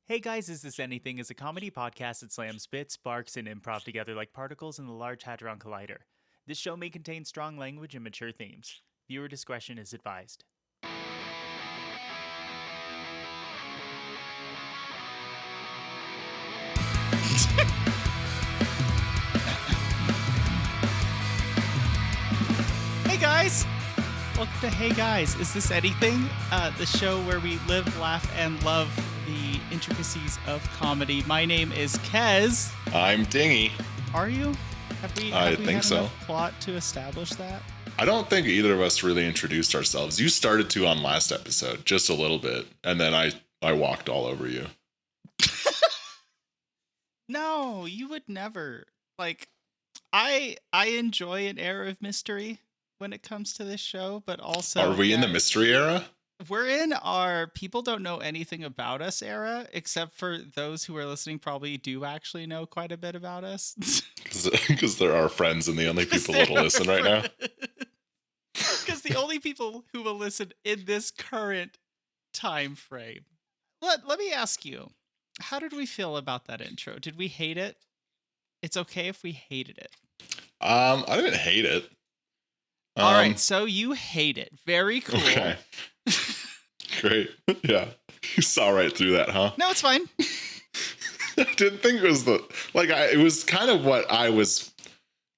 Hey Guys, Is This Anything is a comedy podcast that slams bits, sparks, and improv together like particles in the Large Hadron Collider. This show may contain strong language and mature themes. Viewer discretion is advised. Hey guys! Welcome to Hey Guys, Is This Anything? The show where we live, laugh, and love the intricacies of comedy. My name is Kez. I'm Dingy. Are you? Have we think had so. enough plot to establish that? I don't think either of us really introduced ourselves. You started to on last episode, just a little bit, and then I walked all over you. No, you would never. Like, I enjoy an air of mystery when it comes to this show, but also Are we in the mystery era? we're in our people don't know anything about us era, except for those who are listening probably do actually know quite a bit about us. Because they're our friends and the only people that'll listen right now. Because the only people who will listen in this current time frame. Let me ask you, how did we feel about that intro? Did we hate it? It's okay if we hated it. I didn't hate it. All right, so you hate it. Very cool. Okay. Great. Yeah. You saw right through that, huh? No, it's fine. I didn't think it was it was kind of what I was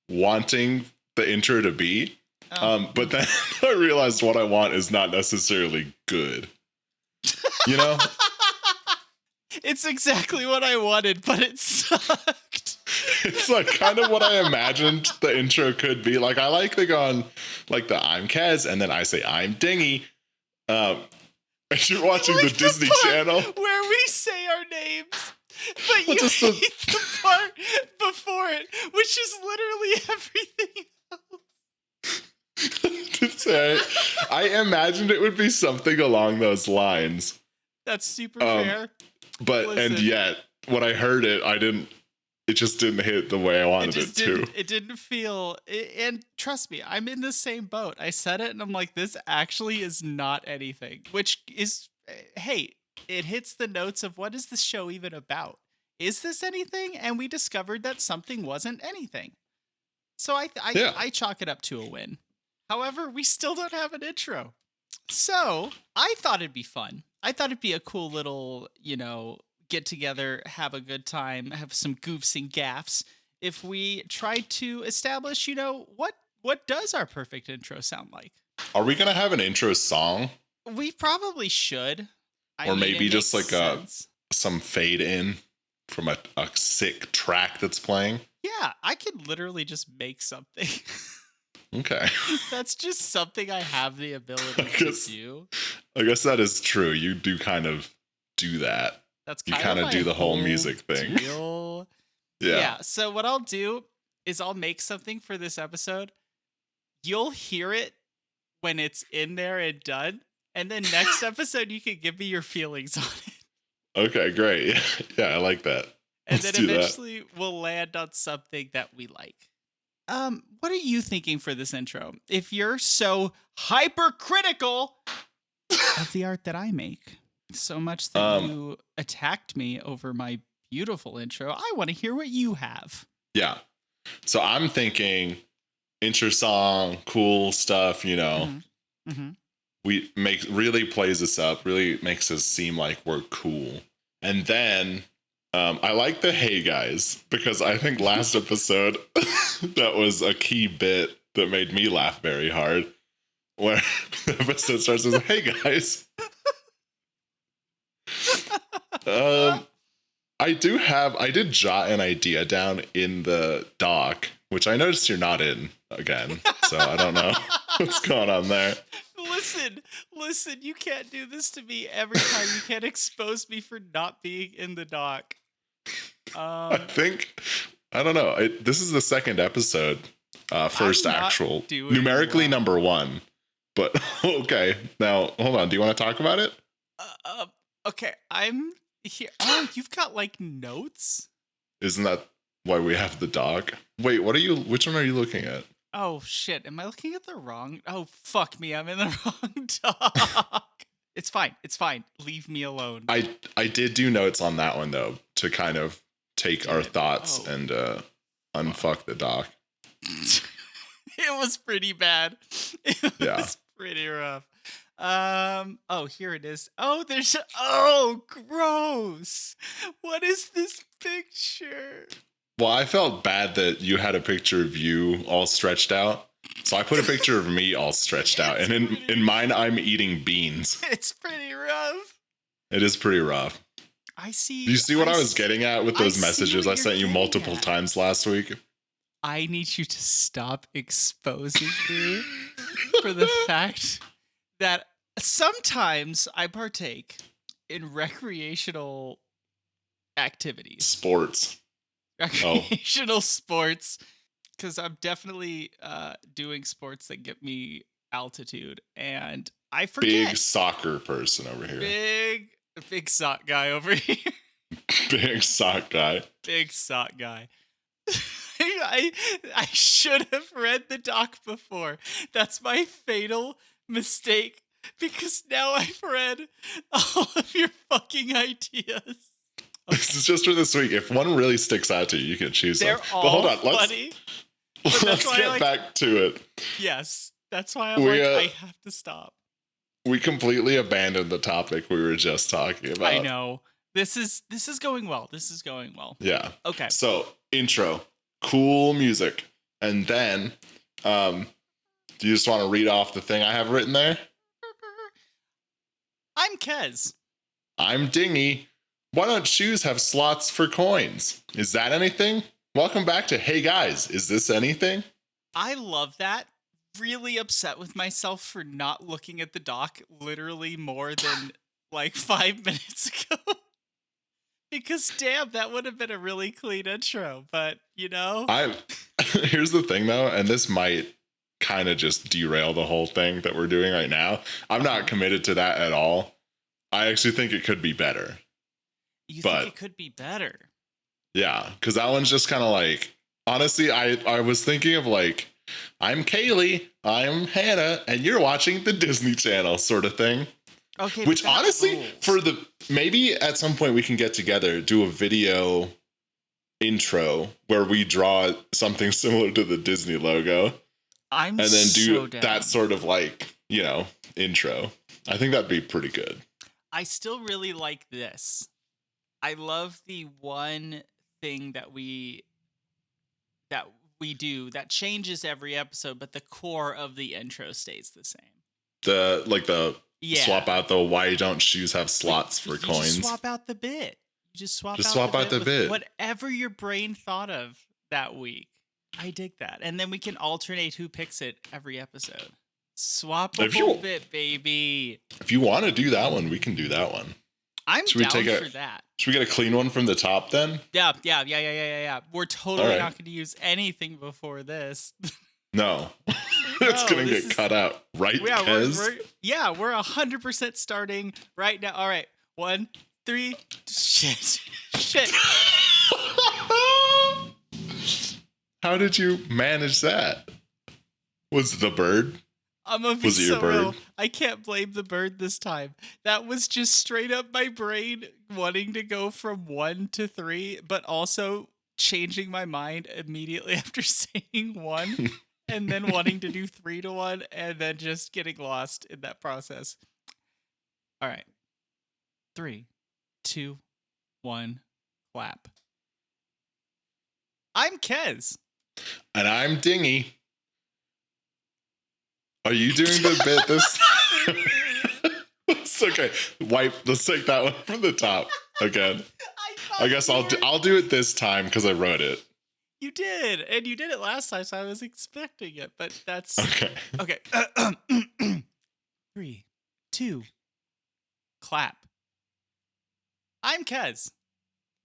wanting the intro to be. But then I realized what I want is not necessarily good. You know? It's exactly what I wanted, but it sucked. It's like kind of what I imagined the intro could be. Like I like the going like the I'm Kez and then I say I'm Dingy. And you're watching Like the Disney part Channel. where we say our names, but you just hate the part before it, which is literally everything else. To say, I imagined it would be something along those lines. That's super fair. But Listen. and yet when I heard it, it just didn't hit the way I wanted it to. It didn't feel, and trust me, I'm in the same boat. I said it and I'm like, this actually is not anything, which is, hey, it hits the notes of what is this show even about? Is this anything? And we discovered that something wasn't anything. So I chalk it up to a win. However, we still don't have an intro. So I thought it'd be fun. I thought it'd be a cool little, get together, have a good time, have some goofs and gaffs. If we try to establish, what does our perfect intro sound like? Are we gonna have an intro song? We probably should. Or maybe just like sense. some fade in from a sick track that's playing? Yeah, I could literally just make something. Okay. That's just something I have the ability to do. I guess that is true. You do kind of do that. That's you kind of do the whole music thing. Deal. Yeah. Yeah. So what I'll do is I'll make something for this episode. You'll hear it when it's in there and done. And then next episode, you can give me your feelings on it. Okay, great. Yeah, I like that. And Let's then do eventually we'll land on something that we like. What are you thinking for this intro? If you're so hypercritical of the art that I make, so much that you attacked me over my beautiful intro, I want to hear what you have. Yeah. So I'm thinking intro song, cool stuff, really plays us up, really makes us seem like we're cool. And then I like the hey guys, because I think last episode that was a key bit that made me laugh very hard, where the episode starts with hey guys. I did jot an idea down in the doc, which I noticed you're not in again, so I don't know what's going on there. Listen, you can't do this to me every time. You can't expose me for not being in the doc. I don't know. This is the second episode, first actual, numerically well. number one. But okay, now hold on. Do you want to talk about it? Okay, I'm here. Oh, you've got like notes? Isn't that why we have the doc? Wait, which one are you looking at? Oh shit, am I looking at the wrong? Oh fuck me, I'm in the wrong doc. It's fine. It's fine. Leave me alone. I did do notes on that one though to kind of take Did our it? thoughts Oh. and unfuck the doc. It was pretty bad. It was Yeah. pretty rough. Oh, here it is. Oh, oh, gross. What is this picture? Well, I felt bad that you had a picture of you all stretched out. So I put a picture of me all stretched out. And in mine, I'm eating beans. It's pretty rough. It is pretty rough. I see. Do you see what I was getting at with those messages I sent you multiple times last week? I need you to stop exposing me for the fact that sometimes I partake in recreational activities. Sports. Recreational sports. Because I'm definitely doing sports that get me altitude. And I forget. Big soccer person over here. Big sock guy over here. Big sock guy. Big sock guy. I should have read the doc before. That's my fatal mistake because now I've read all of your fucking ideas. Okay. This is just for this week. If one really sticks out to you, you can choose They're one. all But hold on, funny. let's get back to it. Yes, that's why I have to stop. We completely abandoned the topic we were just talking about. I know. This is going well. This is going well. Yeah. Okay. So, intro. Cool music. And then, do you just want to read off the thing I have written there? I'm Kez. I'm Dingy. Why don't shoes have slots for coins? Is that anything? Welcome back to Hey Guys, is this anything? I love that. Really upset with myself for not looking at the doc literally more than like 5 minutes ago. Because damn, that would have been a really clean intro. But here's the thing though, and this might kind of just derail the whole thing that we're doing right now. I'm not committed to that at all. I actually think it could be better. You think it could be better? Yeah, because that one's just kind of like, honestly, I was thinking of like, I'm Kaylee, I'm Hannah, and you're watching the Disney Channel sort of thing. Okay. Which honestly, maybe at some point we can get together, do a video intro where we draw something similar to the Disney logo. And then do that sort of like, intro. I think that'd be pretty good. I still really like this. I love the one thing that we do that changes every episode, but the core of the intro stays the same. Swap out the why don't shoes have slots for coins. Just swap out the bit. You just swap out the bit. Whatever your brain thought of that week. I dig that. And then we can alternate who picks it every episode. Swap a bit, baby. If you want to do that one, we can do that one. I'm down for that. Should we get a clean one from the top then? Yeah. We're totally not going to use anything before this. No. It's going to get cut out. Right, yeah, Kez? We're 100% starting right now. All right. 1, 3. Shit. How did you manage that? Was it the bird? I'm gonna be so real. I can't blame the bird this time. That was just straight up my brain wanting to go from 1 to 3, but also changing my mind immediately after saying 1 and then wanting to do 3 to 1 and then just getting lost in that process. All right. 3, 2, 1, clap. I'm Kez. And I'm Dingy. Are you doing the bit this? It's okay. Let's take that one from the top again. I guess I'll do it this time because I wrote it. You did, and you did it last time, so I was expecting it. But that's okay. Okay. 3, 2, clap. I'm Kez.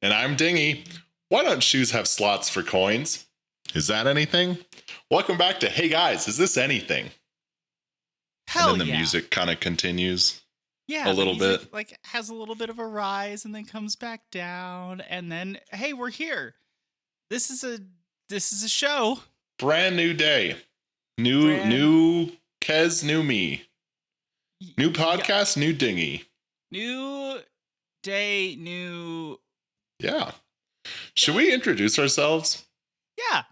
And I'm Dingy. Why don't shoes have slots for coins? Is that anything? Welcome back to Hey Guys, is this anything? Hell and then the music kind of continues. Yeah, a little bit. Like has a little bit of a rise and then comes back down, and then hey, we're here. This is a show. Brand new day. New Kez, new me. New Yeah. podcast, new dinghy. New day, new. Yeah. Should we introduce ourselves? Yeah.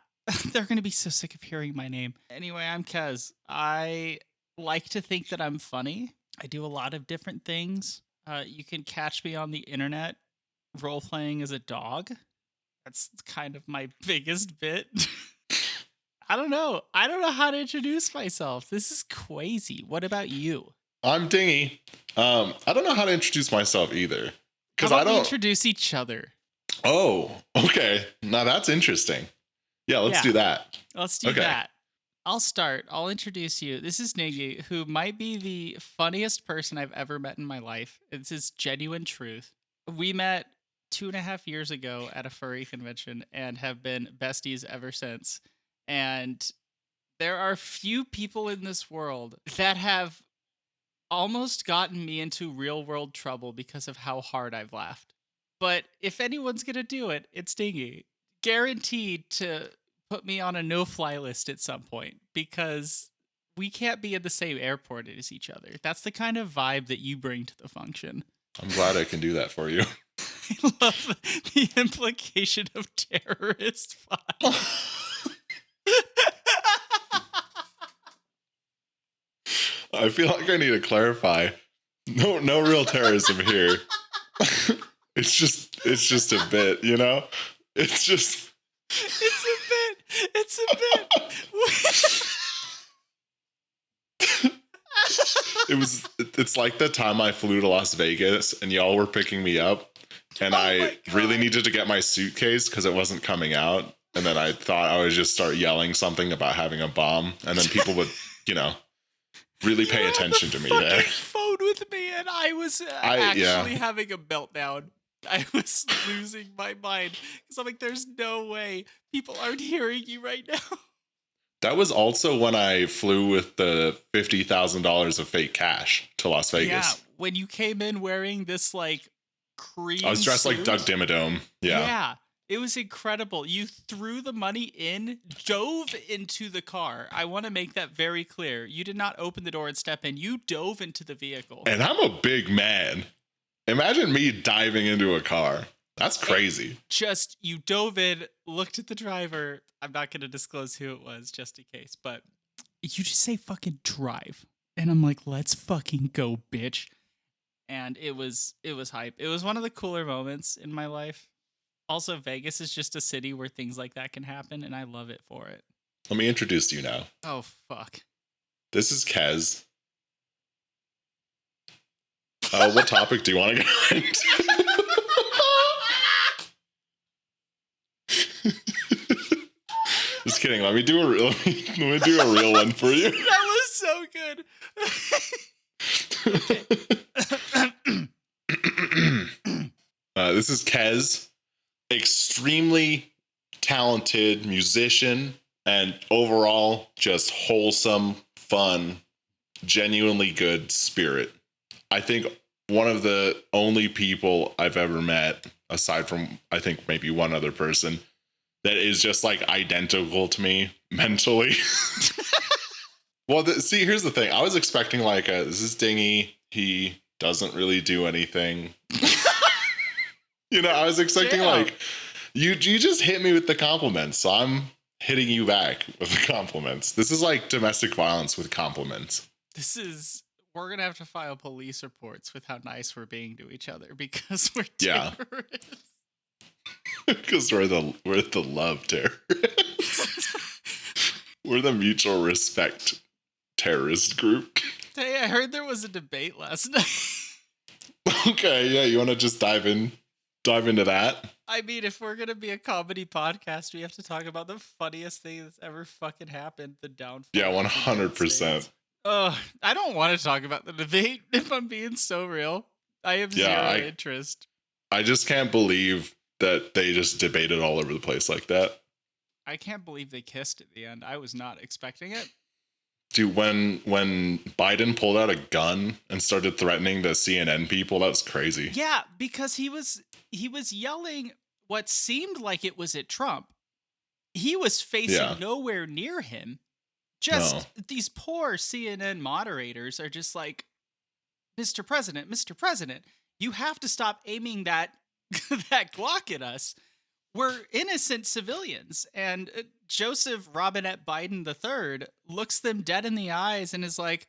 They're going to be so sick of hearing my name. Anyway, I'm Kez. I like to think that I'm funny. I do a lot of different things. You can catch me on the internet role playing as a dog. That's kind of my biggest bit. I don't know. I don't know how to introduce myself. This is crazy. What about you? I'm Dingy. I don't know how to introduce myself either. How Because about I we don't. introduce each other? Oh, okay. Now that's interesting. Yeah, let's Yeah. do that. Let's do Okay. that. I'll start. I'll introduce you. This is Niggy, who might be the funniest person I've ever met in my life. It's his genuine truth. We met 2.5 years ago at a furry convention and have been besties ever since. And there are few people in this world that have almost gotten me into real world trouble because of how hard I've laughed. But if anyone's going to do it, it's Dingy. Guaranteed to put me on a no fly list at some point because we can't be in the same airport as each other. That's the kind of vibe that you bring to the function. I'm glad I can do that for you. I love the implication of terrorist vibe. I feel like I need to clarify. No real terrorism here. It's just a bit, you know? It's just It's a bit. It's a bit. it's like the time I flew to Las Vegas and y'all were picking me up and Oh I my really God. needed to get my suitcase because it wasn't coming out. And then I thought I would just start yelling something about having a bomb. And then people would, really pay You were on attention the to me there. fucking phone with me, and I was actually having a meltdown. I was losing my mind because I'm like, "There's no way people aren't hearing you right now." That was also when I flew with the $50,000 of fake cash to Las Vegas. Yeah, when you came in wearing this like cream, I was dressed like suit. Doug Dimmadome. Yeah. It was incredible. You threw the money in, dove into the car. I want to make that very clear. You did not open the door and step in. You dove into the vehicle. And I'm a big man. Imagine me diving into a car. That's crazy. Just, you dove in, looked at the driver. I'm not going to disclose who it was just in case, but you just say fucking drive. And I'm like, let's fucking go, bitch. And it was hype. It was one of the cooler moments in my life. Also, Vegas is just a city where things like that can happen, and I love it for it. Let me introduce you now. Oh, fuck. This is Kez. What topic do you want to go into? Just kidding. Let me do a real one for you. That was so good. This is Kez, extremely talented musician and overall just wholesome, fun, genuinely good spirit. I think one of the only people I've ever met, aside from I think maybe one other person, that is just like identical to me mentally. Well, see, here's the thing. I was expecting like this is Dingy. He doesn't really do anything. I was expecting like you just hit me with the compliments, so I'm hitting you back with the compliments. This is like domestic violence with compliments. We're gonna have to file police reports with how nice we're being to each other because we're terrorists. Because we're the love terrorists. We're the mutual respect terrorist group. Hey, I heard there was a debate last night. Okay, yeah, you want to just dive into that? I mean, if we're gonna be a comedy podcast, we have to talk about the funniest thing that's ever fucking happened, the downfall. Yeah, 100%. I don't want to talk about the debate, if I'm being so real. I have zero interest. I just can't believe that they just debated all over the place like that. I can't believe they kissed at the end. I was not expecting it. Dude, when Biden pulled out a gun and started threatening the CNN people, that was crazy. Yeah, because he was yelling what seemed like it was at Trump. He was facing nowhere near him. These poor CNN moderators are just like, Mr. President, you have to stop aiming that that Glock at us. We're innocent civilians. And Joseph Robinette Biden III looks them dead in the eyes and is like,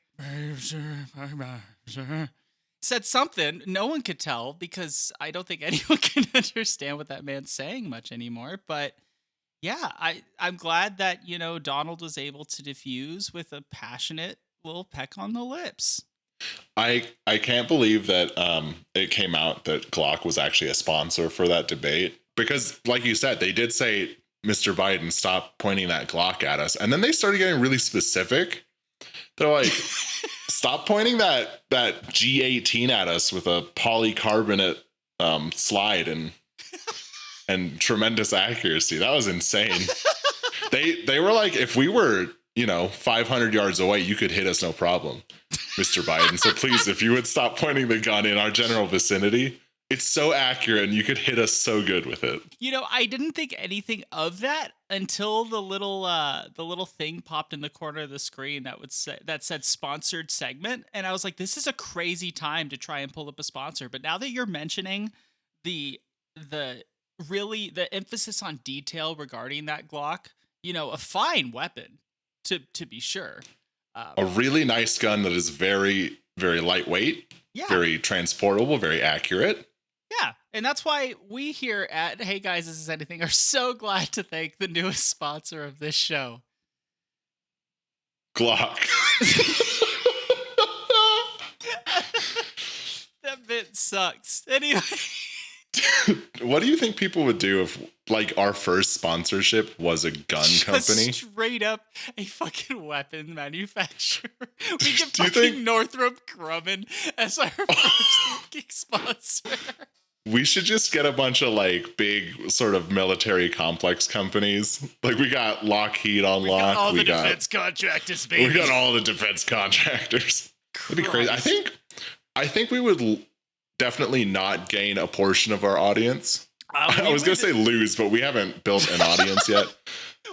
said something no one could tell because I don't think anyone can understand what that man's saying much anymore. But yeah, I'm glad that, Donald was able to diffuse with a passionate little peck on the lips. I can't believe that it came out that Glock was actually a sponsor for that debate, because like you said, they did say, Mr. Biden, stop pointing that Glock at us. And then they started getting really specific. They're like, stop pointing that G18 at us with a polycarbonate slide and tremendous accuracy. That was insane. They were like, if we were, 500 yards away, you could hit us no problem, Mr. Biden. So please, if you would stop pointing the gun in our general vicinity, it's so accurate and you could hit us so good with it. I didn't think anything of that until the little thing popped in the corner of the screen that said sponsored segment, and I was like, this is a crazy time to try and pull up a sponsor. But now that you're mentioning the emphasis on detail regarding that Glock, a fine weapon to be sure. A really nice gun that is very, very lightweight, very transportable, very accurate. Yeah, and that's why we here at Hey Guys, This Is Anything are so glad to thank the newest sponsor of this show, Glock. That bit sucks. Anyway. What do you think people would do if, our first sponsorship was a gun company? Straight up a fucking weapon manufacturer. We get fucking Northrop Grumman as our first sponsor. We should just get a bunch of big sort of military complex companies. We got Lockheed on lock. Got all the defense contractors, baby. We got all the defense contractors. That'd be crazy. I think we would definitely not gain a portion of our audience. I was going to say lose, but we haven't built an audience yet.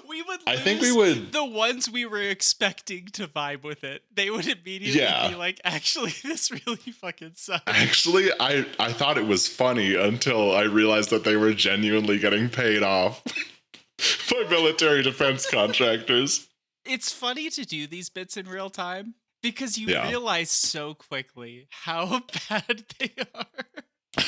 We would lose I think we would. The ones we were expecting to vibe with it. They would immediately be like, actually, this really fucking sucks. Actually, I thought it was funny until I realized that they were genuinely getting paid off by military defense contractors. It's funny to do these bits in real time because you realize so quickly how bad they are.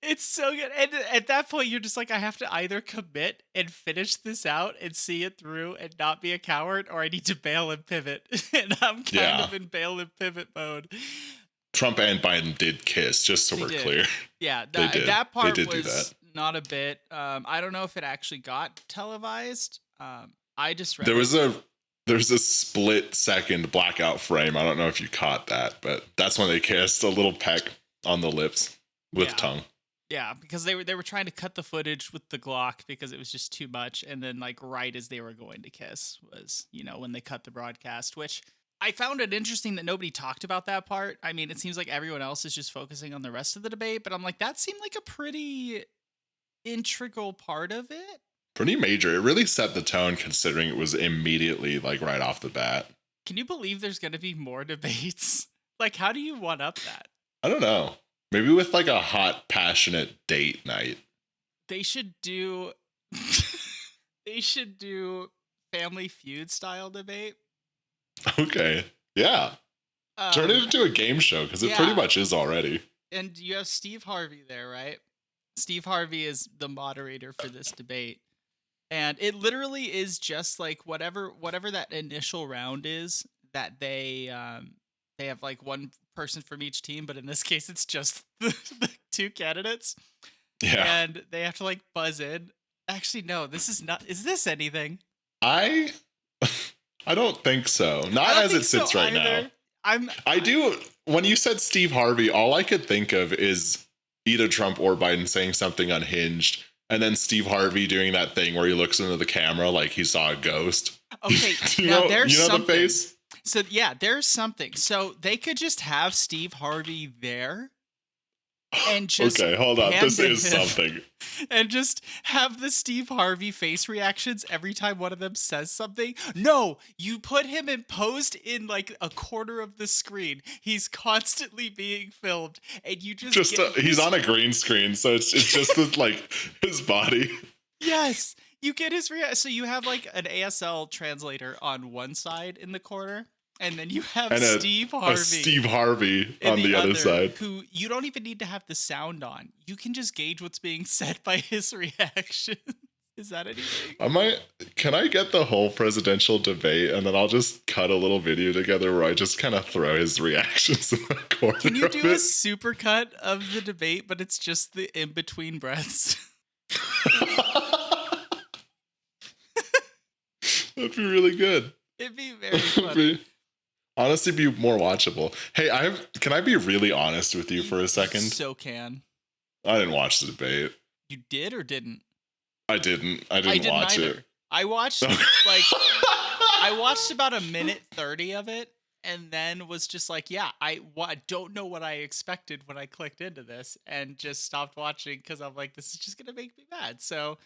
It's so good. And at that point, you're just like, I have to either commit and finish this out and see it through and not be a coward, or I need to bail and pivot. And I'm kind of in bail and pivot mode. Trump and Biden did kiss, just so we're clear. Yeah, that part was not a bit. I don't know if it actually got televised. I just read There's a split second blackout frame. I don't know if you caught that, but that's when they kissed, a little peck on the lips with tongue. Yeah, because they were trying to cut the footage with the Glock because it was just too much, and then right as they were going to kiss was, when they cut the broadcast, which I found it interesting that nobody talked about that part. I mean, it seems like everyone else is just focusing on the rest of the debate, but I'm like, that seemed like a pretty integral part of it. Pretty major. It really set the tone considering it was immediately right off the bat. Can you believe there's going to be more debates? How do you one up that? I don't know. Maybe with a hot, passionate date night. They should do Family Feud style debate. Okay. Yeah. Turn it into a game show because it pretty much is already. And you have Steve Harvey there, right? Steve Harvey is the moderator for this debate. And it literally is just whatever that initial round is that they have one person from each team, but in this case it's just the two candidates. Yeah. And they have to buzz in. Actually, no, this is not. Is this anything? I don't think so. Not as it sits right now. I do. When you said Steve Harvey, all I could think of is either Trump or Biden saying something unhinged, and then Steve Harvey doing that thing where he looks into the camera like he saw a ghost. Okay, there's something. The face? So yeah, there's something. So they could just have Steve Harvey there and just Okay, hold on. hand This it is him something. and just have the Steve Harvey face reactions every time one of them says something. No, you put him imposed in like a corner of the screen. He's constantly being filmed, and you just Just get he's his, on a green screen, so it's just this, like his body. yes, you get his reaction. So you have like an ASL translator on one side in the corner, and then you have And Steve a Harvey Steve Harvey in on the other side. who you don't even need to have the sound on. You can just gauge what's being said by his reaction. Is that anything? Can I get the whole presidential debate and then I'll just cut a little video together where I just kind of throw his reactions in the corner Can you of do a it? super cut of the debate, but it's just the in between breaths? That'd be really good. It'd be very funny. Honestly, be more watchable. Hey, can I be really honest with you for a second? So can. I didn't watch the debate. You did or didn't? I didn't watch either. it. I watched like I watched about a minute 30 of it, and then was just like, yeah, I don't know what I expected when I clicked into this, and just stopped watching because I'm like, this is just gonna make me mad. So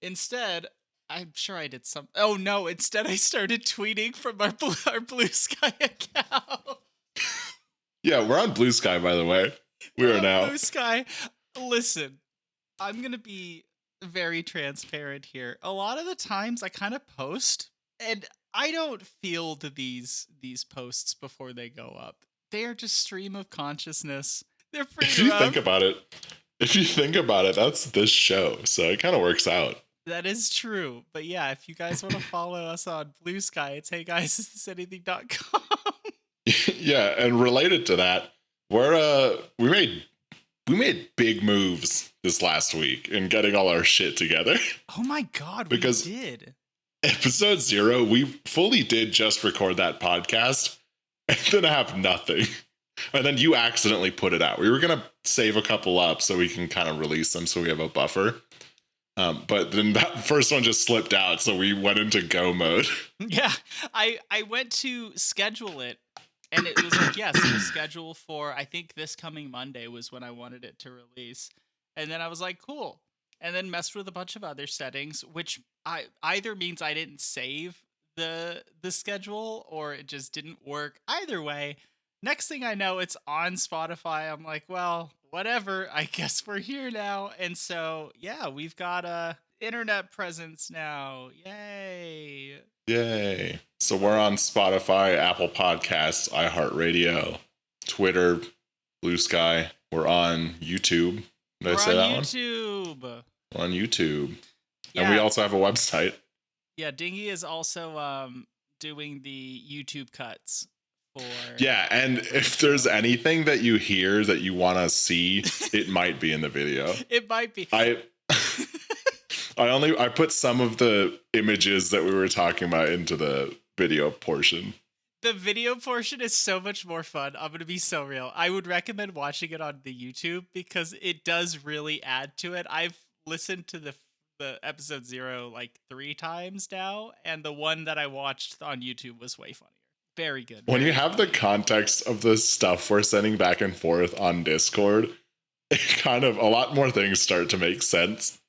instead, I'm sure I did some. Oh no! Instead, I started tweeting from our Blue Sky account. Yeah, we're on Blue Sky, by the way. We We're are on now. Blue Sky. Listen, I'm gonna be very transparent here. A lot of the times, I kind of post, and I don't field these posts before they go up. They are just stream of consciousness. They're If pretty you rough. think about it, that's this show, so it kind of works out. That is true. But yeah, if you guys want to follow us on Blue Sky, it's hey guys, is this anything.com. Yeah, and related to that, we made big moves this last week in getting all our shit together. Oh my god, Because we did. Episode 0, we fully did just record that podcast and then have nothing. And then you accidentally put it out. We were going to save a couple up so we can kind of release them so we have a buffer. But then that first one just slipped out, so we went into go mode. Yeah, I went to schedule it, and it was like, yes, the schedule for, I think this coming Monday was when I wanted it to release. And then I was like, cool. And then messed with a bunch of other settings, which either means I didn't save the schedule or it just didn't work. Either way, next thing I know, it's on Spotify. I'm like, well, whatever. I guess we're here now. And so, yeah, we've got a internet presence now. Yay. Yay. So we're on Spotify, Apple Podcasts, iHeartRadio, Twitter, Blue Sky. We're on YouTube. Did I say that one? YouTube. We're on YouTube. Yeah. And we also have a website. Yeah, Dingy is also doing the YouTube cuts for. Yeah, and if there's anything that you hear that you want to see, it might be in the video. It might be. I put some of the images that we were talking about into the video portion. The video portion is so much more fun. I'm going to be so real. I would recommend watching it on the YouTube because it does really add to it. I've listened to the episode 0 like 3 times now, and the one that I watched on YouTube was way funnier. Very good. When you have the context of the stuff we're sending back and forth on Discord, it kind of, a lot more things start to make sense.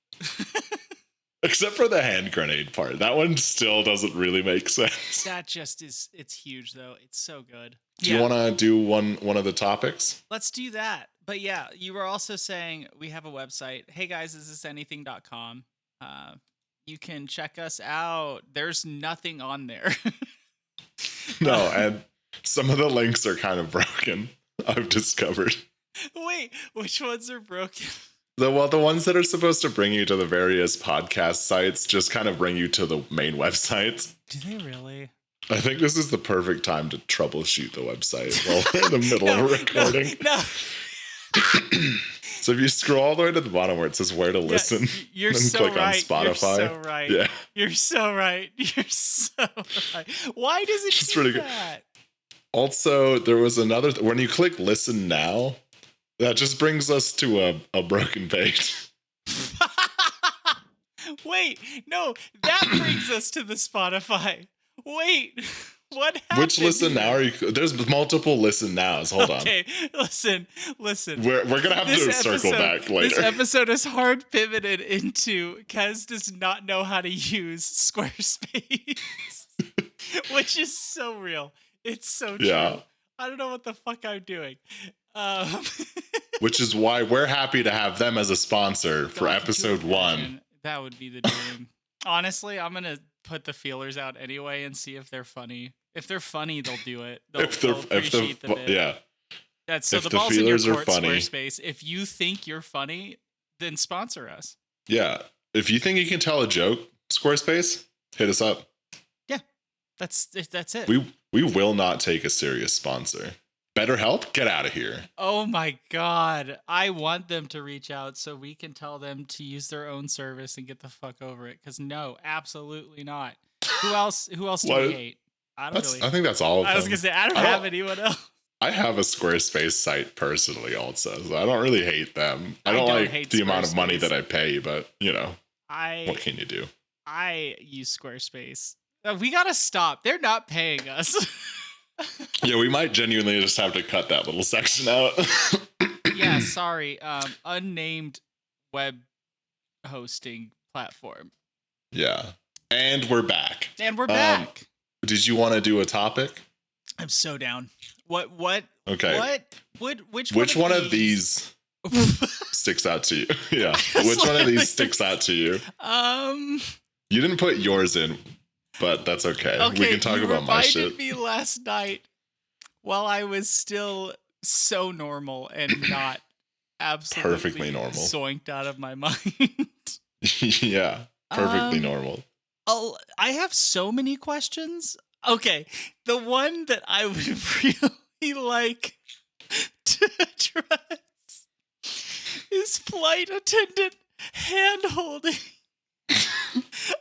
Except for the hand grenade part. That one still doesn't really make sense. That just is, it's huge though. It's so good. Do you want to do one of the topics? Let's do that. But yeah, you were also saying we have a website. Hey guys, is this anything.com? You can check us out. There's nothing on there. No, and some of the links are kind of broken, I've discovered. Wait, which ones are broken? The ones that are supposed to bring you to the various podcast sites just kind of bring you to the main websites. Do they really? I think this is the perfect time to troubleshoot the website while we're in the middle of a recording. No. So if you scroll all the way to the bottom where it says where to listen, you're then so click right. on Spotify. You're so right. Yeah. You're so right. You're so right. Why does it It's do pretty that? good. Also, there was another when you click listen now, that just brings us to a broken page. Wait, no, that brings us to the Spotify. Wait, What Which happened listen now here? are you? There's multiple listen nows. Hold on. Okay, listen. We're gonna have to circle back This later. episode is hard pivoted into Kez does not know how to use Squarespace, which is so real. It's so true. Yeah. I don't know what the fuck I'm doing. Um, Which is why we're happy to have them as a sponsor for God, could you episode 1. imagine? That would be the dream. Honestly, I'm gonna put the feelers out anyway and see if they're funny. If they're funny, they'll do it. They'll appreciate the bit. Yeah. That's so if the the ball's in your feelers are court, funny. Squarespace. If you think you're funny, then sponsor us. Yeah. If you think you can tell a joke, Squarespace, hit us up. Yeah, that's it. We will not take a serious sponsor. BetterHelp, get out of here. Oh my God. I want them to reach out so we can tell them to use their own service and get the fuck over it. Because no, absolutely not. Who else do we hate? I think that's all of them. I was going to say, I don't have anyone else. I have a Squarespace site personally also, so I don't really hate them. I don't like the amount of money that I pay, but, what can you do? I use Squarespace. We got to stop. They're not paying us. Yeah, we might genuinely just have to cut that little section out. Yeah, sorry. Unnamed web hosting platform. Yeah. And we're back. Did you want to do a topic? I'm so down. What? Okay. Which one of these sticks out to you? Yeah. Which one of these sticks out to you? You didn't put yours in, but that's okay. We can talk about my shit. You reminded me last night while I was still so normal and not absolutely perfectly normal, zoinked out of my mind. Yeah, perfectly normal. I have so many questions. Okay, the one that I would really like to address is flight attendant hand holding.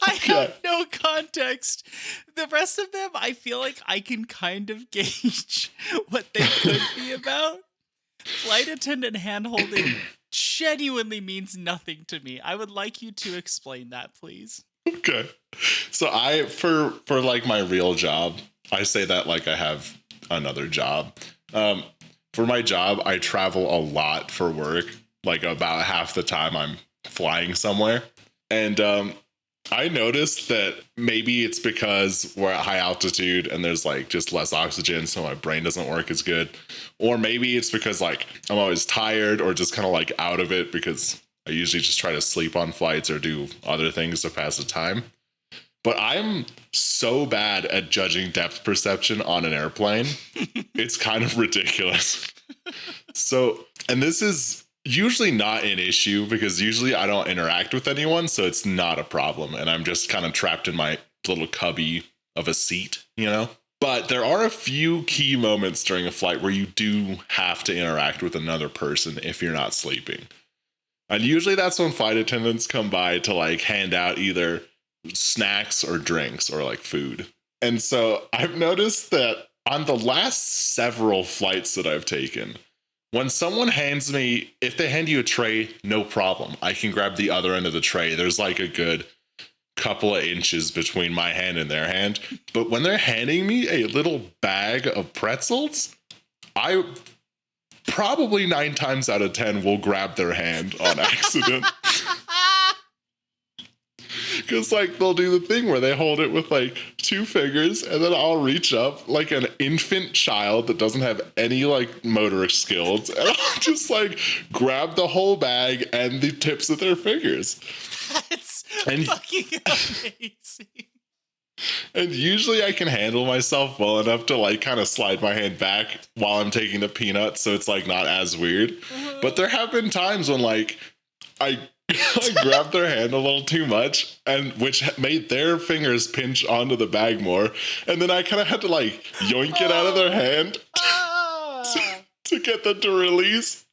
I have no context. The rest of them, I feel like I can kind of gauge what they could be about. Flight attendant hand holding genuinely means nothing to me. I would like you to explain that, please. Okay. So for like my real job, I say that like I have another job. For my job, I travel a lot for work. Like about half the time I'm flying somewhere. And I noticed that maybe it's because we're at high altitude and there's like just less oxygen, so my brain doesn't work as good. Or maybe it's because like I'm always tired or just kind of like out of it because I usually just try to sleep on flights or do other things to pass the time. But I'm so bad at judging depth perception on an airplane. It's kind of ridiculous. So, and this is usually not an issue because usually I don't interact with anyone, so it's not a problem. And I'm just kind of trapped in my little cubby of a seat, But there are a few key moments during a flight where you do have to interact with another person if you're not sleeping. And usually that's when flight attendants come by to like hand out either snacks or drinks or like food. And so I've noticed that on the last several flights that I've taken, when someone hands me, if they hand you a tray, no problem. I can grab the other end of the tray. There's like a good couple of inches between my hand and their hand. But when they're handing me a little bag of pretzels, I probably 9 times out of 10 will grab their hand on accident. Because like they'll do the thing where they hold it with like 2 fingers and then I'll reach up like an infant child that doesn't have any like motor skills and I'll just like grab the whole bag and the tips of their fingers. That's fucking amazing. And usually I can handle myself well enough to like kind of slide my hand back while I'm taking the peanuts so it's like not as weird. But there have been times when like I grabbed their hand a little too much and which made their fingers pinch onto the bag more. And then I kind of had to like yoink it out of their hand to get them to release.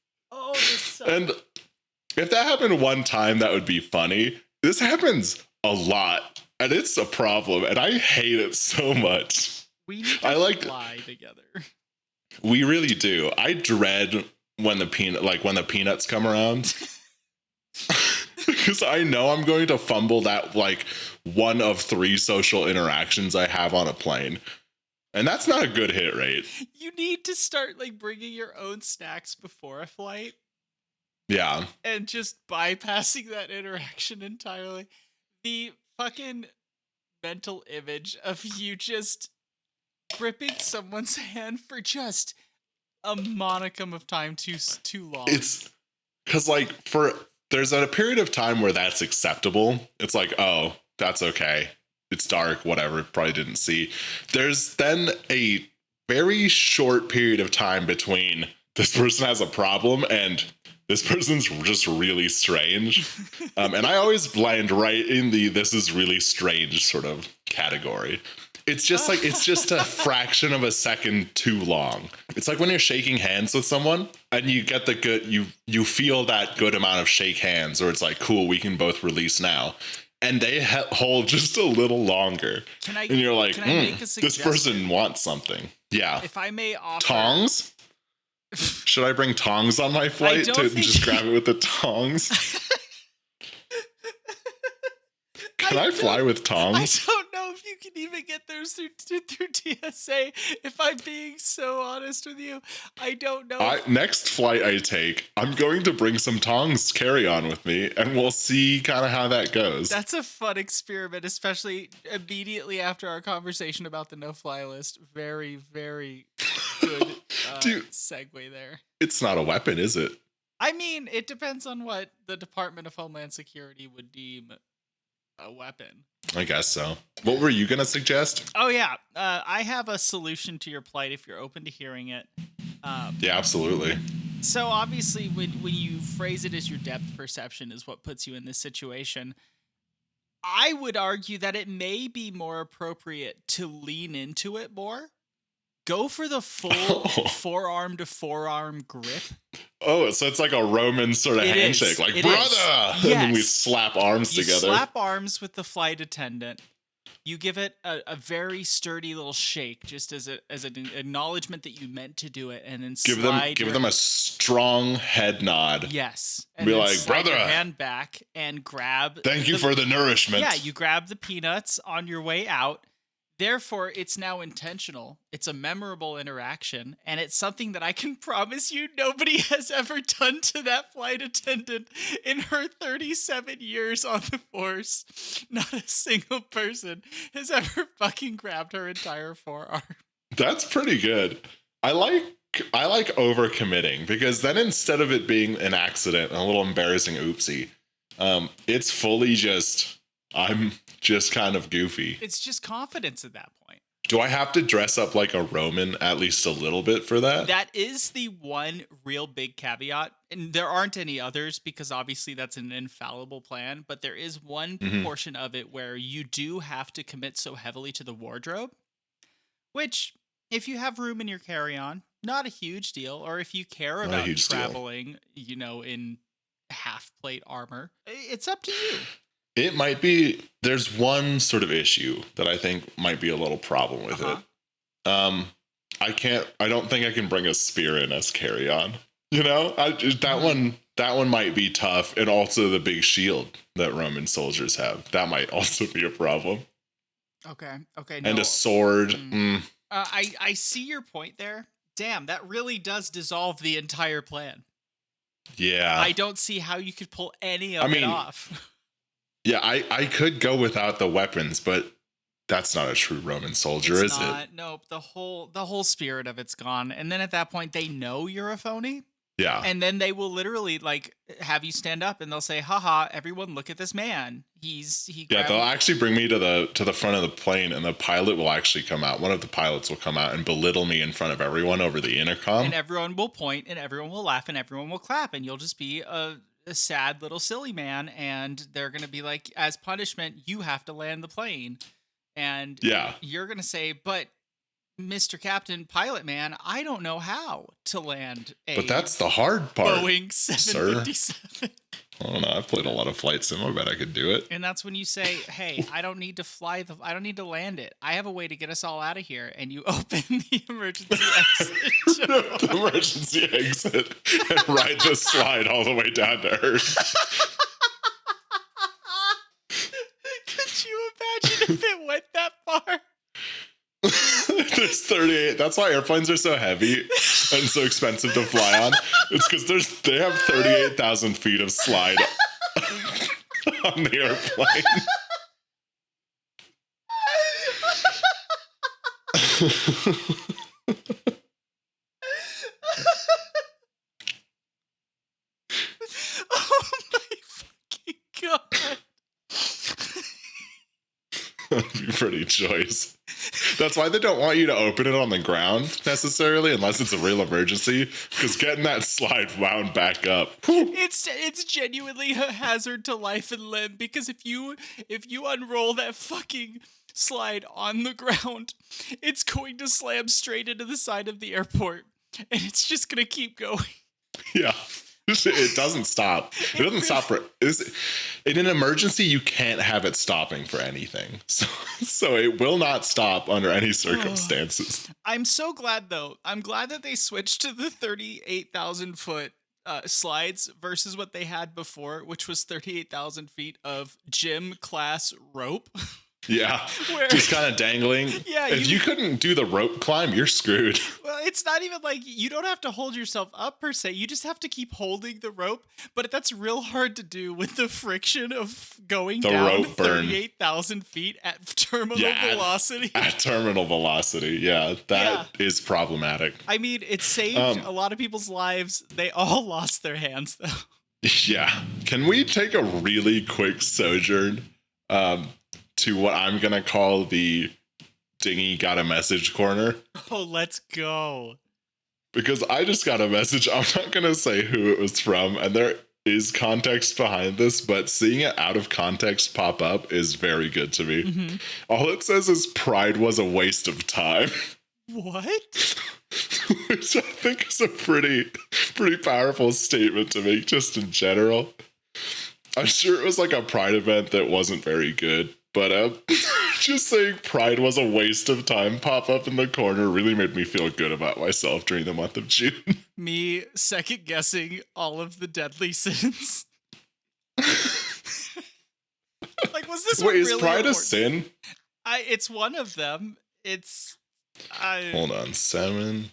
And if that happened one time, that would be funny. This happens a lot and it's a problem and I hate it so much. We need to fly together. We really do. I dread when the peanuts come around. Because I know I'm going to fumble that like one of 3 social interactions I have on a plane. And that's not a good hit rate. You need to start like bringing your own snacks before a flight Yeah. and just bypassing that interaction entirely. The fucking mental image of you just gripping someone's hand for just a monicum of time too long. It's because like there's a period of time where that's acceptable. It's like, oh, that's okay. It's dark, whatever, probably didn't see. There's then a very short period of time between this person has a problem and this person's just really strange. And I always land right in the this is really strange sort of category. It's just like, it's just a fraction of a second too long. It's like when you're shaking hands with someone and you get the good, you feel that good amount of shake hands, or it's like, cool, we can both release now. And they hold just a little longer. And you're like, this person wants something. Yeah. If I may offer. Tongs? Should I bring tongs on my flight to just grab it with the tongs? Can I fly with tongs? I don't know if you can even get those through TSA. If I'm being so honest with you, I don't know. Next flight I take, I'm going to bring some tongs carry on with me, and we'll see kind of how that goes. That's a fun experiment, especially immediately after our conversation about the no-fly list. Very, very good segue there. It's not a weapon, is it? I mean, it depends on what the Department of Homeland Security would deem a weapon. I guess so. What were you going to suggest? Oh, yeah. I have a solution to your plight if you're open to hearing it. Yeah, absolutely. So obviously when you phrase it as your depth perception is what puts you in this situation, I would argue that it may be more appropriate to lean into it more. Go for the full forearm to forearm grip. Oh, so it's like a Roman sort of handshake, like, brother! Yes. And then we slap arms together. Slap arms with the flight attendant. You give it a very sturdy little shake, just as an acknowledgement that you meant to do it, and then give them a strong head nod. Yes. And be like, brother, your hand back and grab. Thank you for the nourishment. Yeah, you grab the peanuts on your way out. Therefore, it's now intentional. It's a memorable interaction, and it's something that I can promise you nobody has ever done to that flight attendant in her 37 years on the force. Not a single person has ever fucking grabbed her entire forearm. That's pretty good. I like overcommitting, because then instead of it being an accident, a little embarrassing oopsie, it's fully just, I'm just kind of goofy. It's just confidence at that point. Do I have to dress up like a Roman at least a little bit for that? That is the one real big caveat. And there aren't any others, because obviously that's an infallible plan. But there is one portion of it where you do have to commit so heavily to the wardrobe, which if you have room in your carry-on, not a huge deal. Or if you care about traveling, in half plate armor, it's up to you. It might be, there's one sort of issue that I think might be a little problem with it. I don't think I can bring a spear in as carry-on. That one might be tough. And also the big shield that Roman soldiers have. That might also be a problem. Okay. No. And a sword. I see your point there. Damn, that really does dissolve the entire plan. Yeah. I don't see how you could pull any of it off. Yeah, I could go without the weapons, but that's not a true Roman soldier, is it? Nope. The whole spirit of it's gone. And then at that point, they know you're a phony. Yeah. And then they will literally have you stand up, and they'll say, haha, everyone look at this man. They'll actually bring me to the front of the plane, and the pilot will actually come out. One of the pilots will come out and belittle me in front of everyone over the intercom. And everyone will point, and everyone will laugh, and everyone will clap, and you'll just be a sad little silly man, and they're going to be like, as punishment, you have to land the plane. And you're going to say, but Mr. Captain Pilot Man, I don't know how to land But that's the hard part, Boeing 757. Sir. I don't know. I've played a lot of flight sim. I bet I could do it. And that's when you say, hey, I don't need to I don't need to land it. I have a way to get us all out of here. And you open the emergency exit. The emergency exit and ride the slide all the way down to Earth. Could you imagine if it went that far? There's 38. That's why airplanes are so heavy and so expensive to fly on. It's because they have 38,000 feet of slide on the airplane. Oh my fucking god. That'd be pretty choice. That's why they don't want you to open it on the ground necessarily, unless it's a real emergency. Because getting that slide wound back up, It's genuinely a hazard to life and limb, because if you unroll that fucking slide on the ground, it's going to slam straight into the side of the airport, and it's just gonna keep going. yeah, it doesn't stop. It doesn't stop for. In an emergency, you can't have it stopping for anything. So it will not stop under any circumstances. I'm so glad though. I'm glad that they switched to the 38,000 foot slides versus what they had before, which was 38,000 feet of gym class rope. Yeah, Where, just kind of dangling. Yeah, if you couldn't do the rope climb, you're screwed. Well, it's not even like you don't have to hold yourself up per se. You just have to keep holding the rope, but that's real hard to do with the friction of going The down rope burn. 38,000 feet at terminal velocity. At terminal velocity, yeah, that is problematic. I mean, it saved a lot of people's lives. They all lost their hands, though. Yeah. Can we take a really quick sojourn to what I'm going to call the Dingy Got a Message corner? Oh, let's go. Because I just got a message. I'm not going to say who it was from, and there is context behind this, but seeing it out of context pop up is very good to me. Mm-hmm. All it says is pride was a waste of time. What? Which I think is a pretty powerful statement to make just in general. I'm sure it was like a pride event that wasn't very good, but just saying pride was a waste of time pop up in the corner really made me feel good about myself during the month of June. Me second guessing all of the deadly sins. Like, was this Wait, really is pride important? a sin? It's one of them. Hold on, 7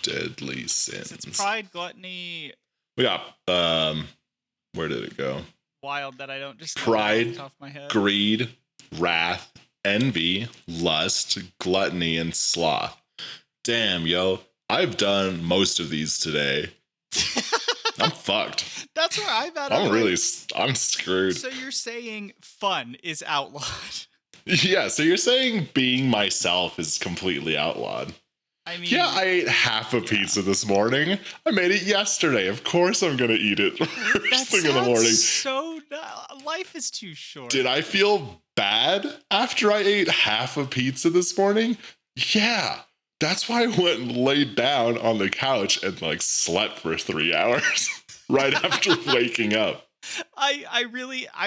deadly sins. It's pride, gluttony. We got where did it go? Wild that I don't just pride, off the top of my head. Greed, wrath, envy, lust, gluttony, and sloth. Damn, yo, I've done most of these today. I'm fucked. That's where I'm at. I'm screwed. So you're saying fun is outlawed? Yeah, so you're saying being myself is completely outlawed. I mean, yeah, I ate half a pizza this morning. I made it yesterday. Of course I'm going to eat it first thing in the morning. So life is too short. Did I feel bad after I ate half a pizza this morning? Yeah. That's why I went and laid down on the couch and like slept for 3 hours right after waking up. I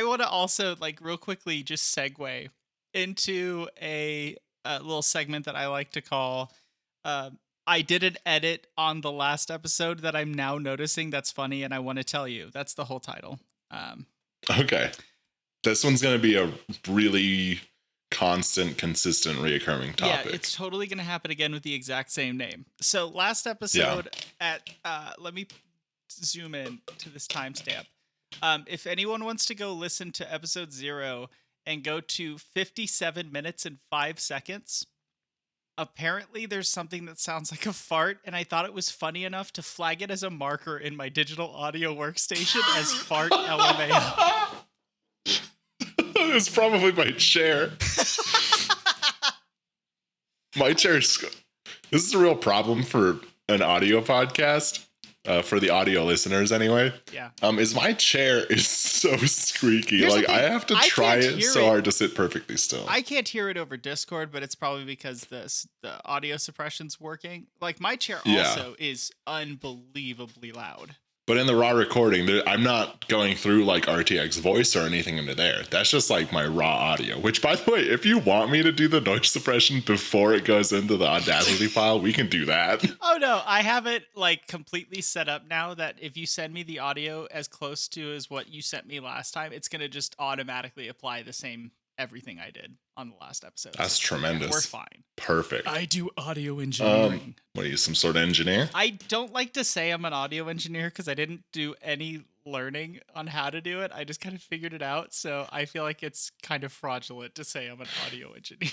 want to also like real quickly just segue into a little segment that I like to call I did an edit on the last episode that I'm now noticing that's funny, and I want to tell you. That's the whole title. Okay. This one's going to be a really constant, consistent, reoccurring topic. Yeah, it's totally going to happen again with the exact same name. So last episode let me zoom in to this timestamp. If anyone wants to go listen to episode 0 and go to 57 minutes and 5 seconds, apparently there's something that sounds like a fart, and I thought it was funny enough to flag it as a marker in my digital audio workstation as fart LMAO. It's probably my chair. My chair's... This is a real problem for an audio podcast. For the audio listeners anyway. Yeah. Is my chair is so squeaky. Here's like I have to try it so hard to sit perfectly still. I can't hear it over Discord, but it's probably because the audio suppression's working. Like my chair also is unbelievably loud. But in the raw recording, I'm not going through like RTX voice or anything into there. That's just like my raw audio, which by the way, if you want me to do the noise suppression before it goes into the Audacity file, we can do that. Oh no, I have it like completely set up now that if you send me the audio as close to as what you sent me last time, it's going to just automatically apply the same everything I did on the last episode. That's so tremendous. we're fine. Perfect. I do audio engineering. What are you, some sort of engineer? I don't like to say I'm an audio engineer because I didn't do any learning on how to do it. I just kind of figured it out. So I feel like it's kind of fraudulent to say I'm an audio engineer.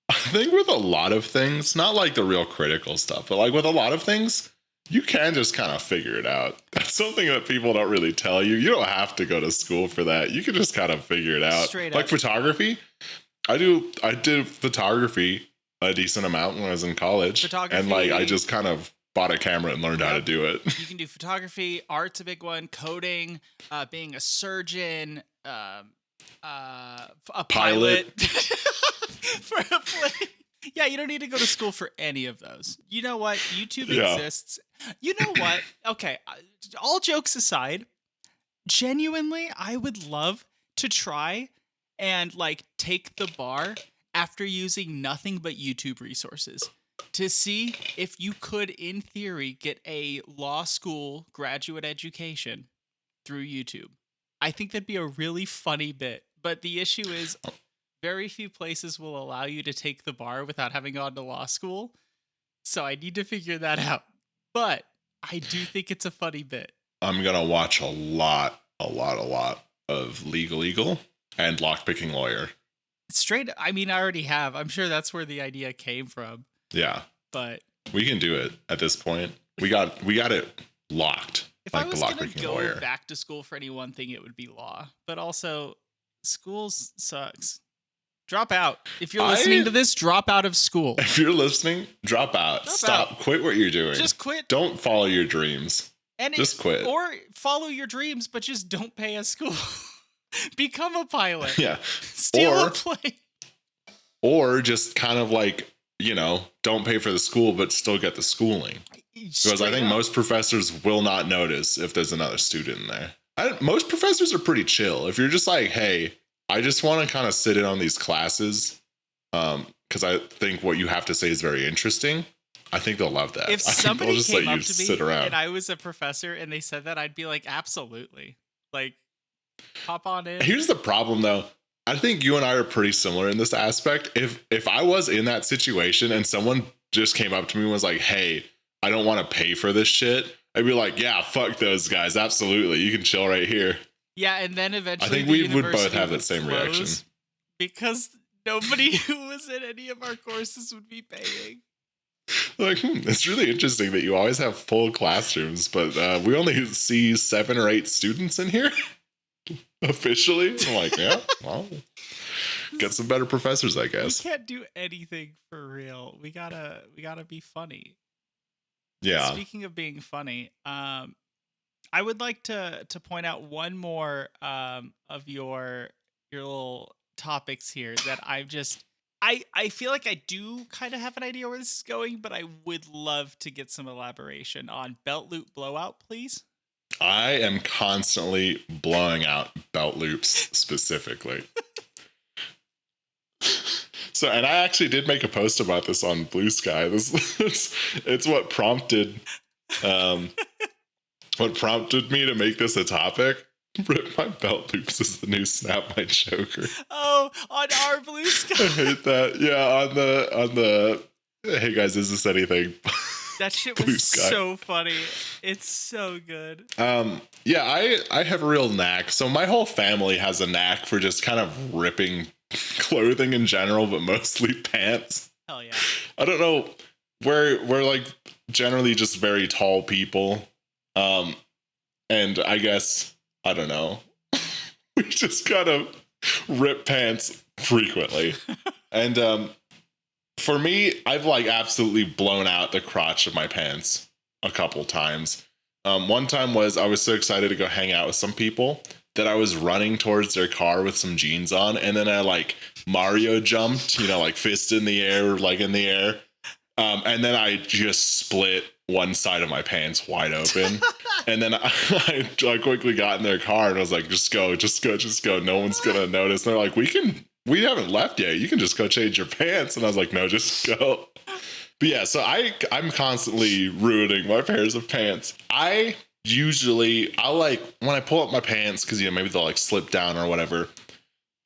I think with a lot of things, not like the real critical stuff, but like with a lot of things, you can just kind of figure it out. That's something that people don't really tell you. You don't have to go to school for that. You can just kind of figure it out. Straight like up. Photography. I did photography a decent amount when I was in college. Photography. And like I just kind of bought a camera and learned how to do it. You can do photography, art's a big one, coding, being a surgeon, a pilot. For a plane. Yeah, you don't need to go to school for any of those. You know what? YouTube exists. You know what? Okay, all jokes aside, genuinely, I would love to try and like take the bar after using nothing but YouTube resources to see if you could, in theory, get a law school graduate education through YouTube. I think that'd be a really funny bit. But the issue is very few places will allow you to take the bar without having gone to law school. So I need to figure that out. But I do think it's a funny bit. I'm going to watch a lot of Legal Eagle and Lockpicking Lawyer. I mean, I already have. I'm sure that's where the idea came from. Yeah. But we can do it at this point. We got it locked. If like I was the going to lawyer. go back to school for any one thing, it would be law. But also, schools sucks. Drop out. If you're listening to this, drop out of school. If you're listening, drop out. Stop. Quit what you're doing. Just quit. Don't follow your dreams. Just quit. Or follow your dreams, but just don't pay a school. Become a pilot. Yeah. Steal a plane. Or just kind of like, don't pay for the school, but still get the schooling. Because I think most professors will not notice if there's another student in there. Most professors are pretty chill. If you're just like, hey, I just want to kind of sit in on these classes because I think what you have to say is very interesting. I think they'll love that. If somebody just came let up you to sit me around. and I was a professor and they said that, I'd be like, absolutely. Like, hop on in. Here's the problem, though. I think you and I are pretty similar in this aspect. If I was in that situation and someone just came up to me and was like, hey, I don't want to pay for this shit, I'd be like, yeah, fuck those guys. Absolutely. You can chill right here. Yeah, and then eventually I think we would both have that same reaction. Because nobody who was in any of our courses would be paying. Like, it's really interesting that you always have full classrooms, but we only see 7 or 8 students in here officially. I'm like, yeah, well, get some better professors, I guess. We can't do anything for real. We gotta be funny. Yeah. Speaking of being funny, I would like to point out one more of your little topics here that I feel like I do kind of have an idea where this is going, but I would love to get some elaboration on belt loop blowout, please. I am constantly blowing out belt loops specifically. So, and I actually did make a post about this on Blue Sky. It's what prompted me to make this a topic. Rip my belt loops is the new snap my choker. Oh, on our Blue Sky. I hate that. Yeah, on the hey guys, is this anything? That shit was so funny. It's so good. Yeah, I have a real knack. So my whole family has a knack for just kind of ripping clothing in general, but mostly pants. Hell yeah. I don't know. We're like generally just very tall people. And I guess, I don't know. We just kind of rip pants frequently. And for me, I've like absolutely blown out the crotch of my pants a couple times. One time I was so excited to go hang out with some people that I was running towards their car with some jeans on, and then I like Mario jumped, like fist in the air, leg in the air. And then I just split one side of my pants wide open. And then I quickly got in their car and I was like, just go. No one's going to notice. And they're like, we haven't left yet. You can just go change your pants. And I was like, no, just go. But yeah, so I'm constantly ruining my pairs of pants. I'll like, when I pull up my pants, because, maybe they'll like slip down or whatever,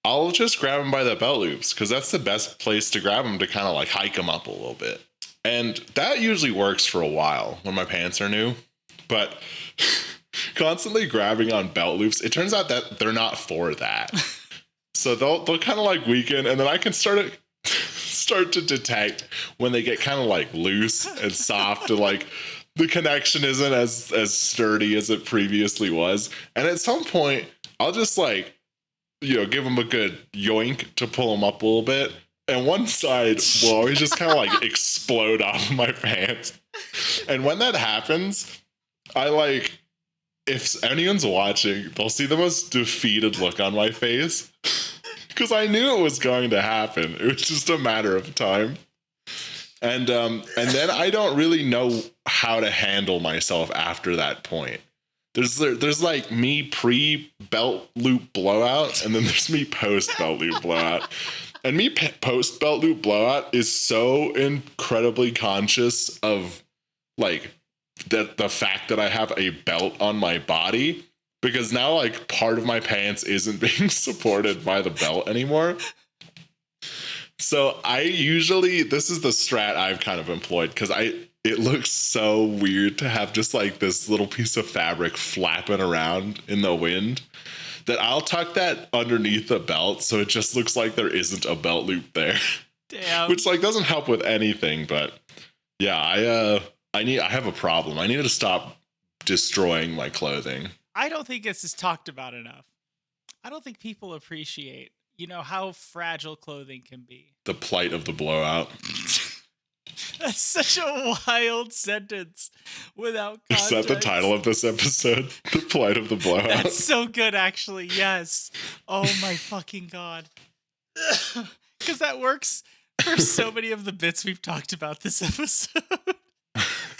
I'll just grab them by the belt loops because that's the best place to grab them to kind of like hike them up a little bit. And that usually works for a while when my pants are new. But constantly grabbing on belt loops, it turns out that they're not for that. So they'll kind of like weaken, and then I can start to detect when they get kind of like loose and soft, and like the connection isn't as sturdy as it previously was. And at some point, I'll just like, give them a good yoink to pull them up a little bit. And one side will always just kind of like explode off of my pants. And when that happens, I like, if anyone's watching, they'll see the most defeated look on my face. Because I knew it was going to happen. It was just a matter of time. And then I don't really know how to handle myself after that point. There's like me pre-belt loop blowout, and then there's me post-belt loop blowout. And me post-belt loop blowout is so incredibly conscious of like the fact that I have a belt on my body, because now like part of my pants isn't being supported by the belt anymore. So this is the strat I've kind of employed, because it looks so weird to have just like this little piece of fabric flapping around in the wind, that I'll tuck that underneath the belt so it just looks like there isn't a belt loop there. Damn. Which like doesn't help with anything, but yeah, I have a problem. I need to stop destroying my clothing. I don't think this is talked about enough. I don't think people appreciate, how fragile clothing can be. The plight of the blowout. That's such a wild sentence without context. Is that the title of this episode? The plight of the blowout. That's so good, actually. Yes. Oh my fucking God. Because that works for so many of the bits we've talked about this episode.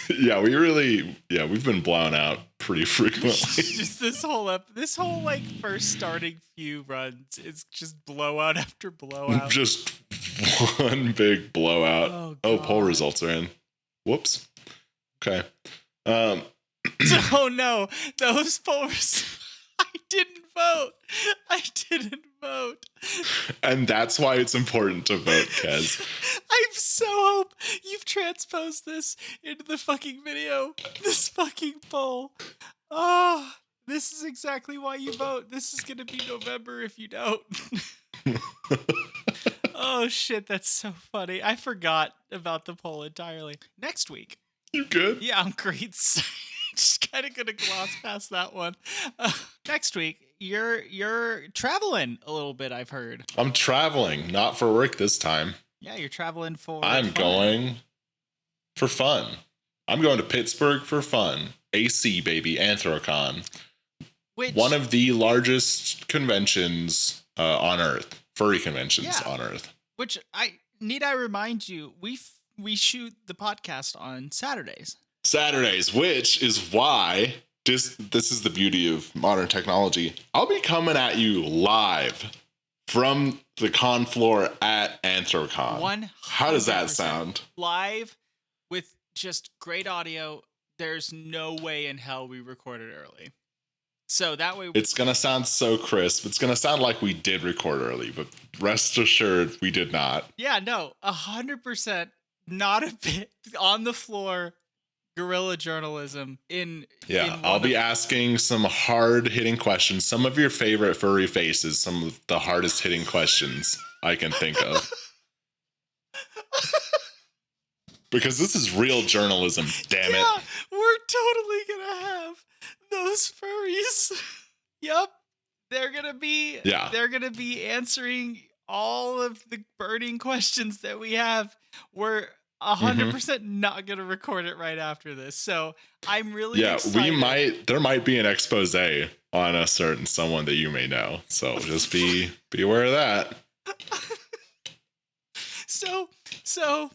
Yeah, we've been blown out pretty frequently. Just this whole like first starting few runs, it's just blowout after blowout. Just one big blowout. Oh, poll results are in. Whoops. Okay. Oh no, those poll results. I didn't vote. And that's why it's important to vote, Kez. I so hope you've transposed this into the fucking video. This fucking poll. Oh, this is exactly why you vote. This is going to be November if you don't. Oh, shit. That's so funny. I forgot about the poll entirely. Next week. You good? Yeah, I'm great. Just kind of gonna gloss past that one. Next week, you're traveling a little bit, I've heard. I'm traveling, not for work this time. Yeah, you're traveling for I'm fun. going for fun. I'm going to Pittsburgh for fun. AC, baby, Anthrocon. One of the largest conventions on Earth. Furry conventions on Earth. Which I remind you, we shoot the podcast on Saturdays. Which is why this is the beauty of modern technology. I'll be coming at you live from the con floor at Anthrocon. 100%. How does that sound? Live with just great audio. There's no way in hell we recorded early. So that way it's going to sound so crisp. It's going to sound like we did record early, but rest assured we did not. Yeah, no, 100%. Not a bit on the floor. Guerrilla journalism I'll be asking some hard hitting questions, some of your favorite furry faces, some of the hardest hitting questions I can think of. Because this is real journalism, damn it. We're totally gonna have those furries. Yep. They're gonna be answering all of the burning questions that we have. We're 100% not going to record it right after this. So I'm really excited. There might be an expose on a certain someone that you may know. So just be aware of that. So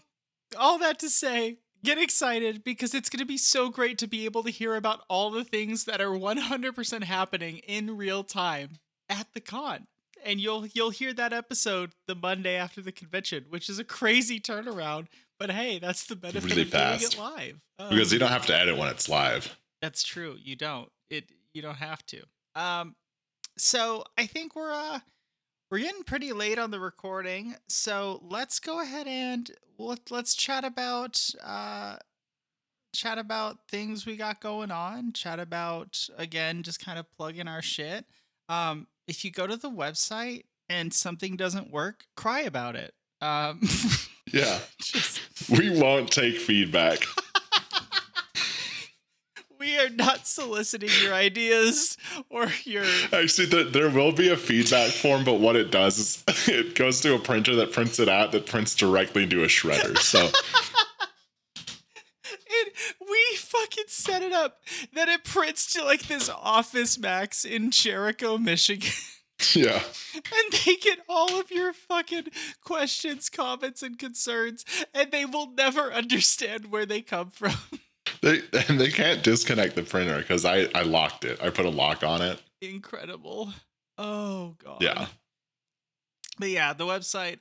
all that to say, get excited, because it's going to be so great to be able to hear about all the things that are 100% happening in real time at the con. And you'll hear that episode the Monday after the convention, which is a crazy turnaround. But hey, that's the benefit of doing it live. Because you don't have to edit when it's live. That's true. You don't. You don't have to. So I think we're We're getting pretty late on the recording, so let's go ahead and let's chat about things we got going on. Chat about again, just kind of plug in our shit. If you go to the website and something doesn't work, cry about it. Um, Yeah. just We won't take feedback. we are not soliciting your ideas or your. Actually, there will be a feedback form, but what it does is it goes to a printer that prints it out that prints directly into a shredder. So We fucking set it up that it prints to like this Office Max in Jericho, Michigan. yeah. And they get all of your fucking questions, comments, and concerns, and they will never understand where they come from. They can't disconnect the printer because I locked it. I put a lock on it. Incredible. Oh god. Yeah. But yeah, the website,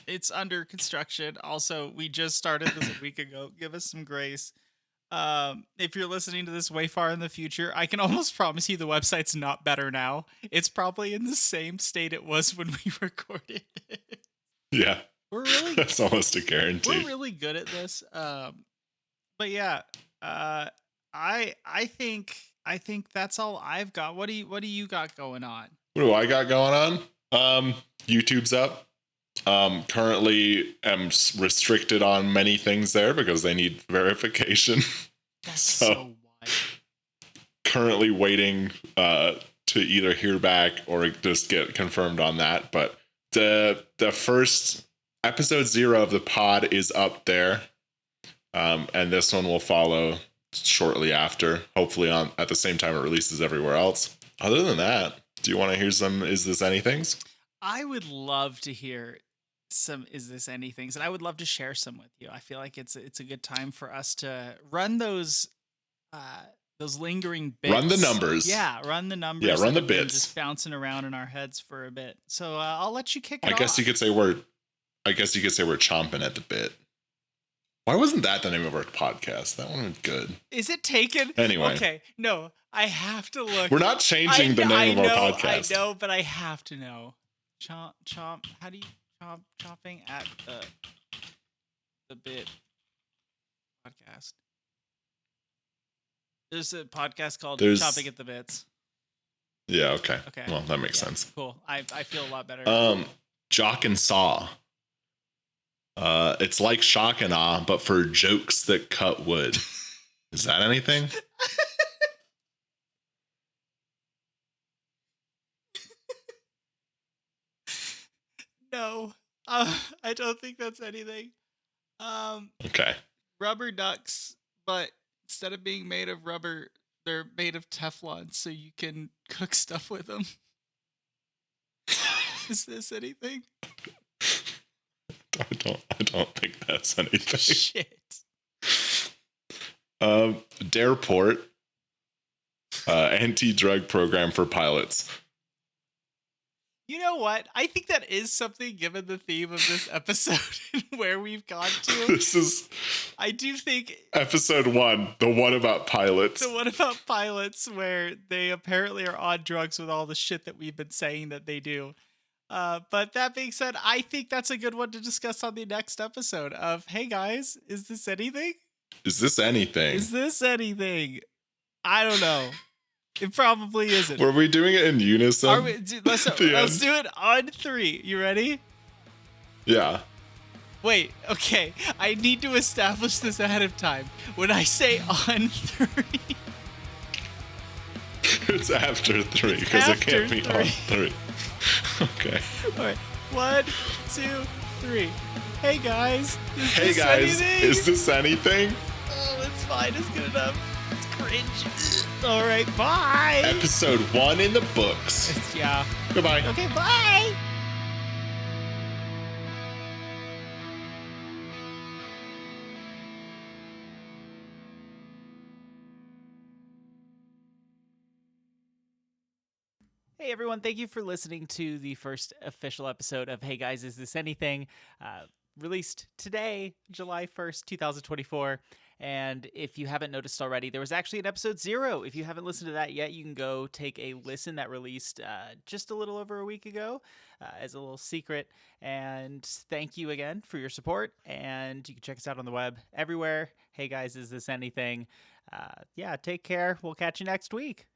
it's under construction. Also, we just started this a week ago. Give us some grace. If you're listening to this way far in the future, I can almost promise you the website's not better now. It's probably in the same state it was when we recorded it. Yeah. That's almost a We're guarantee. really good at this. But yeah, I think that's all I've got. What do you got going on? What do I got going on? YouTube's up. Currently am restricted on many things there because they need verification. That's so wild. Currently waiting to either hear back or just get confirmed on that. But the first episode 0 of the pod is up there. And this one will follow shortly after, hopefully at the same time it releases everywhere else. Other than that, do you want to hear some Is This Anythings? I would love to hear some Is This Anythings, and I would love to share some with you. I feel like it's a good time for us to run those lingering bits. Run the numbers. Yeah, run the numbers. Yeah, run the that have been bits. just bouncing around in our heads for a bit. So I'll let you kick it I guess off. you could say we're chomping at the bit. Why wasn't that the name of our podcast? That one was good. Is it taken? Anyway. Okay, no, I have to look. We're not changing the name of our podcast. I know, but I have to know. Chomp. How do you chopping at the bit podcast? There's a podcast called Chopping at the Bits. Yeah. Okay. Okay. Well, that makes sense. Cool. I feel a lot better. Jock and Saw. It's like Shock and Awe, but for jokes that cut wood. Is that anything? No, I don't think that's anything. Okay. Rubber ducks, but instead of being made of rubber, they're made of Teflon, so you can cook stuff with them. Is this anything? I don't think that's anything. Shit. Dareport, anti-drug program for pilots. You know what? I think that is something given the theme of this episode and where we've gone to. This is I do think episode 1, the one about pilots. the one about pilots where they apparently are on drugs with all the shit that we've been saying that they do. But that being said, I think that's a good one to discuss on the next episode of, hey guys, is this anything? Is this anything? Is this anything? I don't know. It probably isn't. Were we doing it in unison? Let's do it on 3. You ready? Yeah. Wait, okay. I need to establish this ahead of time. When I say on 3... It's after 3, because it can't be on 3. Okay. Alright. 1, 2, 3. Hey guys. Hey guys, is this anything? Oh, it's fine. It's good enough. It's cringe. Alright, bye. Episode 1 in the books. Yeah. Goodbye. Okay, bye. Hey everyone, thank you for listening to the first official episode of Hey Guys, Is This Anything? Released today, July 1st, 2024. And if you haven't noticed already, there was actually an episode 0. If you haven't listened to that yet, you can go take a listen. That released just a little over a week ago as a little secret. And thank you again for your support. And you can check us out on the web everywhere. Hey guys, is this anything? Yeah, take care. We'll catch you next week.